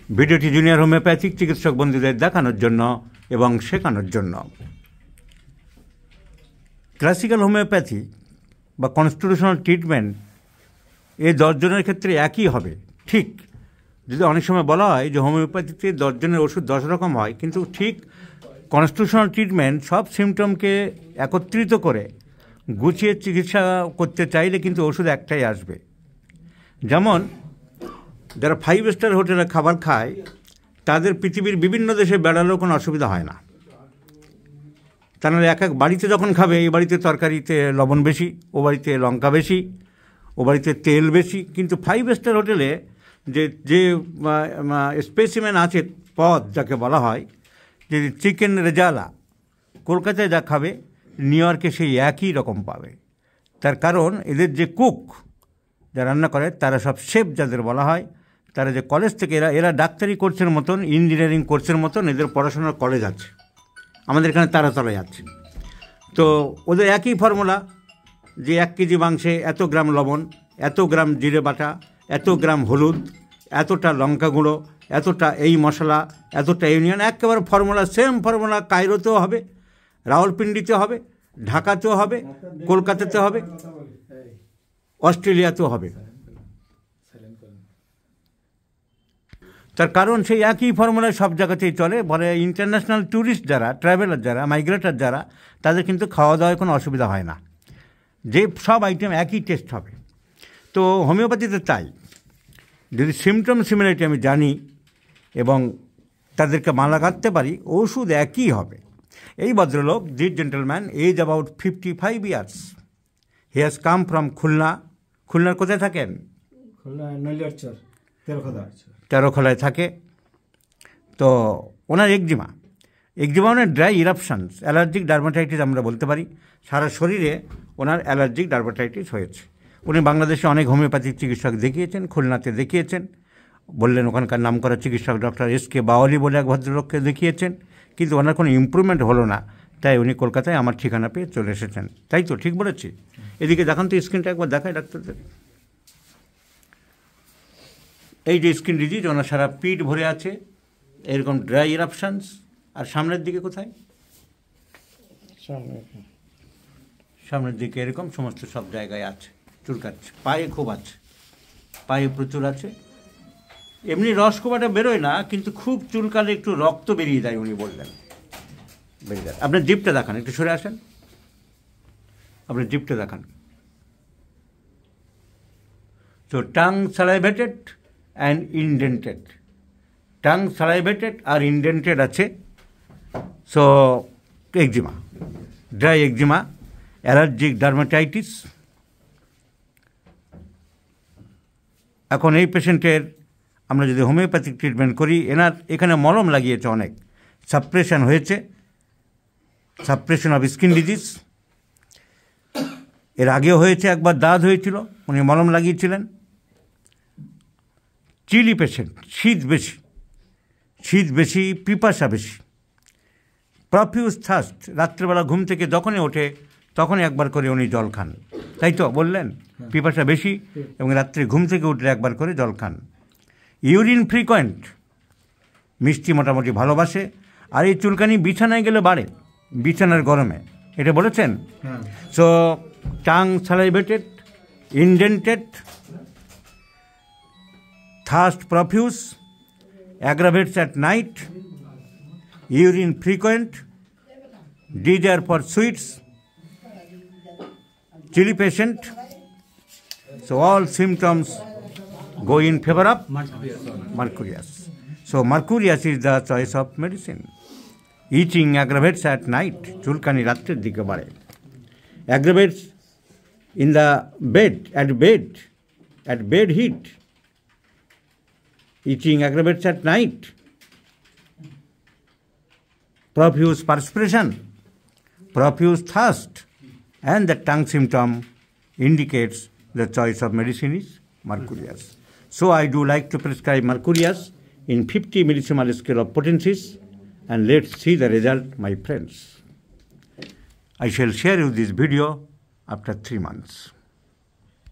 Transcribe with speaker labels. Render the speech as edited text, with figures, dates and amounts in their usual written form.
Speaker 1: ভিডিওটি junior homeopathic চিকিৎসক বন্ধুদের দেখানোর জন্য এবং শেখানোর জন্য। ক্লাসিক্যাল হোমিওপ্যাথি বা কনস্টিটিউশনাল ট্রিটমেন্ট এই 10 জনের ক্ষেত্রে একই হবে, ঠিক। যদি অনেক সময় বলা হয় যে হোমিওপ্যাথিতে 10 জনের ওষুধ 10 রকম হয়, কিন্তু ঠিক কনস্টিটিউশনাল ট্রিটমেন্ট সব সিমটমকে একত্রিত করে গুছিয়ে চিকিৎসা করতে চাইলে কিন্তু ওষুধ একটাই আসবে। যেমন যারা 5 স্টার হোটেলে খাবার খায় তাদের পৃথিবীর বিভিন্ন দেশে বেড়ালেও কোনো অসুবিধা হয় না। তারা এক এক বাড়িতে যখন খাবে, এই বাড়িতে তরকারিতে লবণ বেশি, ও বাড়িতে লঙ্কা বেশি, ও বাড়িতে তেল বেশি। কিন্তু 5 স্টার হোটেলে যে স্পেসিমেন আছে, পদ যাকে বলা হয়, যে চিকেন রেজালা, কলকাতায় যা খাবে নিউ ইয়র্কে সেই একই রকম পাবে। তার কারণ এদের যে কুক যা রান্না করে তারা সব শেফ যাদের বলা হয়, তারা যে কলেজ থেকে এরা ডাক্তারি কোর্সের মতন, ইঞ্জিনিয়ারিং কোর্সের মতন এদের পড়াশোনার কলেজ আছে। আমাদের এখানে তারাতলায় আছে। তো ওদের একই ফর্মুলা, যে 1 কেজি মাংসে এত গ্রাম লবণ, এত গ্রাম জিরে বাটা, এত গ্রাম হলুদ, এতটা লঙ্কা গুঁড়ো, এতটা এই মশলা, এতটা ইউনিয়ন, একেবারে ফর্মুলা, সেম ফর্মুলা কায়রোতেও হবে, রাওয়ালপিন্ডিতে হবে, ঢাকাতেও হবে, কলকাতাতে হবে, অস্ট্রেলিয়াতেও হবে। তার কারণ সেই একই ফর্মুলায় সব জায়গাতেই চলে। বলে ইন্টারন্যাশনাল ট্যুরিস্ট যারা, ট্রাভেলার যারা, মাইগ্রেটার যারা, তাদের কিন্তু খাওয়া দাওয়ায় কোনো অসুবিধা হয় না, যে সব আইটেম একই টেস্ট হবে। তো হোমিওপ্যাথিতে তাই, যদি সিমটম সিমিলারিটি আমি জানি এবং তাদেরকে মালা গাঁথতে পারি, ওষুধ একই হবে। এই ভদ্রলোক, this gentleman, age about 55 years, he has come from Khulna. খুলনার কোথায় থাকেন?
Speaker 2: খুলনা নলিয়ারচর,
Speaker 1: তেরোখোলায় থাকে। তো ওনার এক্সিমা মানে ড্রাই ইরাপশনস, অ্যালার্জিক ডার্মাটাইটিস আমরা বলতে পারি। সারা শরীরে ওনার অ্যালার্জিক ডার্মাটাইটিস হয়েছে। উনি বাংলাদেশে অনেক হোমিওপ্যাথিক চিকিৎসক দেখিয়েছেন, খুলনাতে দেখিয়েছেন, বললেন ওখানকার নামকরা চিকিৎসক ডক্টর এস.কে বাওয়ালি বলে এক ভদ্রলোককে দেখিয়েছেন, কিন্তু ওনার কোনো ইম্প্রুভমেন্ট হলো না। তাই উনি কলকাতায় আমার ঠিকানা পেয়ে চলে এসেছেন। তাই তো ঠিক বলেছি? এদিকে দেখান তো স্ক্রিনটা একবার, দেখায় ডাক্তারদের। এই যে স্কিন ডিজিজ, ওনার সারা পিঠ ভরে আছে এরকম ড্রাই ইরাপশনস। আর সামনের দিকে কোথায়? সামনের দিকে এরকম সমস্ত সব জায়গায় আছে, চুলকাচ্ছে। পায়ে খুব আছে, পায়ে প্রচুর আছে। এমনি রস খুব একটা বেরোয় না, কিন্তু খুব চুলকালে একটু রক্ত বেরিয়ে যায়, উনি বললেন বেরিয়ে যায়। আপনার জিভটা দেখান, একটু সরে আসেন, আপনার জিভটা দেখান। তো tongue salivated and indented, tongue salivated আর ইনডেন্টেড আছে। So eczema, dry eczema, allergic dermatitis. এখন এই পেশেন্টের আমরা যদি হোমিওপ্যাথিক ট্রিটমেন্ট করি, এখানে মলম লাগিয়েছে অনেক, সাপ্রেশন হয়েছে, সাপ্রেশন অফ স্কিন ডিজিজ। এর আগেও হয়েছে, একবার দাঁত হয়েছিল, উনি মলম লাগিয়েছিলেন। চিলি পেশেন্ট, শীত বেশি, পিপাসা বেশি, প্রফিউজ থার্স্ট, রাত্রেবেলা ঘুম থেকে যখনই ওঠে তখনই একবার করে উনি জল খান। তাই তো বললেন? পিপাসা বেশি এবং রাত্রে ঘুম থেকে উঠলে একবার করে জল খান। ইউরিন ফ্রিকোয়েন্ট, মিষ্টি মোটামুটি ভালোবাসে। আর এই চুলকানি বিছানায় গেলে বাড়ে, বিছানার গরমে, এটা বলেছেন। So tongue salivated, indented, thirst profuse, aggravates at night, urine frequent, desire for sweets, chilly patient. So all symptoms go in favor of mercurius. So mercurius is the choice of medicine. Itching aggravates at night, chulkani ratrer dike bare. Aggravates in the bed, at bed heat. Itching aggravates at night. Profuse perspiration, profuse thirst, and the tongue symptom indicates the choice of medicine is mercurius. So I do like to prescribe mercurius in 50 millisimal scale of potencies, and let's see the result, my friends. I shall share you this video after 3 months.